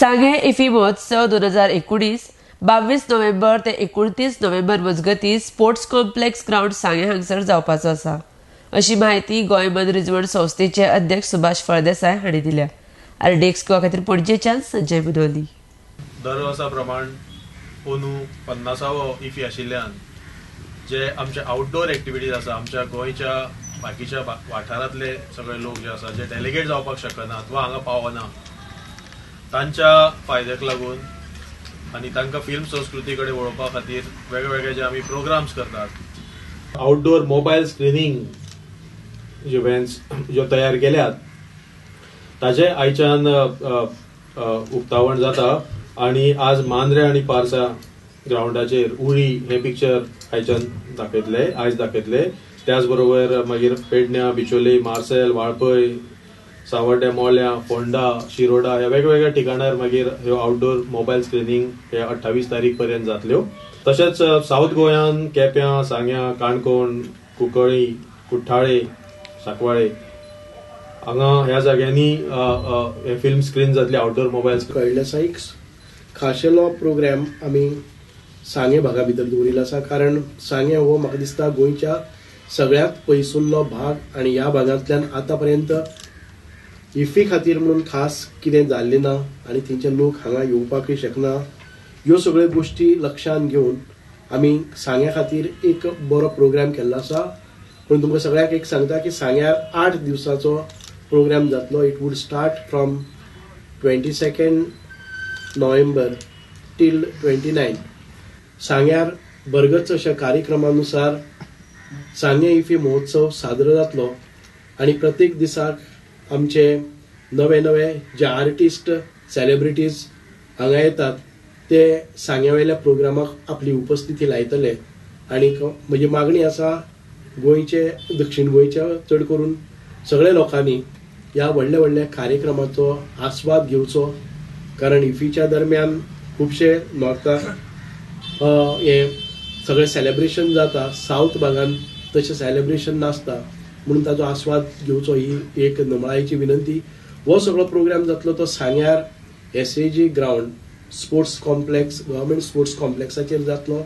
सांगे इफी महोत्सव 2019 22 नोव्हेंबर ते 29 नोव्हेंबर मजगती स्पोर्ट्स कॉम्प्लेक्स ग्राउंड सांगे हांगसर जावपाचो आसा अशी माहिती गोंय मनरिजवण संस्थेचे अध्यक्ष सुभाष फळदेसाय हांणी दिल्या। आरडी एक्सक्यू खातीर पणजेच्यान संजय मुनोली। दर वर्सा प्रमाण अंदू 50वो इफी आशिल्ल्यान जे आमचे आउटडोर एक्टिविटीज आसा आमच्या गोंयच्या बाकीच्या वाठारांतले सगळे लोक जे आसा जे डेलिगेट जावपाक शकनात वा हांगा पावना तांच्या फायद्याक लागून आनी तांकां फिल्म संस्कृती कडेन वळोवपा खातीर वेगवेगळे जे आमी प्रोग्राम्स करतात। आउटडोर मोबायल स्क्रिनींग इव्हेंट्स ज्यो तयार केल्यात ताचे आयच्यान उक्तावण जाता आनी आज मांद्रे आनी पार्सा ग्राउंडाचेर उरी हे पिक्चर आयज दाखयतले। त्याच बरोबर मागीर पेडण्या, बिचोले, मार्सेल, वाळपय, सावर्ड्या, मोल्या, फोंडा, शिरोडा ह्या वेगवेगळ्या ठिकाणार मागीर ह्यो आउटडोर मोबायल स्क्रिनींग हे 28 तारीख पर्यंत जातल्यो। तशेंच साऊथ गोंयान केप्यां, सांग्या, काणकोण, कुंकळ्ळी, कुठ्ठाळे, सांकवाळे हांगा ह्या जाग्यांनी हे फिल्म स्क्रीन जातले आउटडोर मोबायल एक खाशेलो प्रोग्राम आमी सांगे भागा भितर दवरिल्लो आसा कारण सांगे हो म्हाका दिसता गोंयच्या सगळ्यात पयसुल्लो भाग आनी ह्या भागांतल्यान आतापर्यंत इफी खातीर म्हणून खास कितें जाल्लें ना आनी थंयचे लोक हांगा येवपाकय शकना। ह्यो सगळ्यो गोश्टी लक्षांत घेवन आमी सांग्या खातीर एक बरो प्रोग्राम केल्लो आसा। पूण तुमकां सगळ्याक एक सांगता की सांग्यार 8 दिवसाचो प्रोग्राम जातलो। It would start from 22 November till 29। सांग्यार बरगत अशा कार्यक्रमानुसार सांगे इफी महोत्सव साजरो जातलो आनी प्रत्येक दिसाक आमचे नवे नवे जे आर्टिस्ट सेलिब्रिटीज हांगा येतात ते सांग्यावेल्या प्रोग्रामाक आपली उपस्थिती लायतले। आनी म्हजी मागणी आसा गोंयचे दक्षिण गोंयच्या चड करून सगळ्या लोकांनी ह्या व्हडल्या व्हडल्या कार्यक्रमाचो आस्वाद घेवचो कारण इफीच्या दरम्यान खुबशे नॉर्थाक हे सगळे सेलिब्रेशन जाता, साऊथ भागान तशें सेलिब्रेशन नासता म्हणून ताचो आस्वाद घेवचो ही एक नमळायेची विनंती। हो सगळो प्रोग्राम जातलो तो सांग्यार SAG ground sports complex government sports कॉम्प्लेक्साचेर जातलो।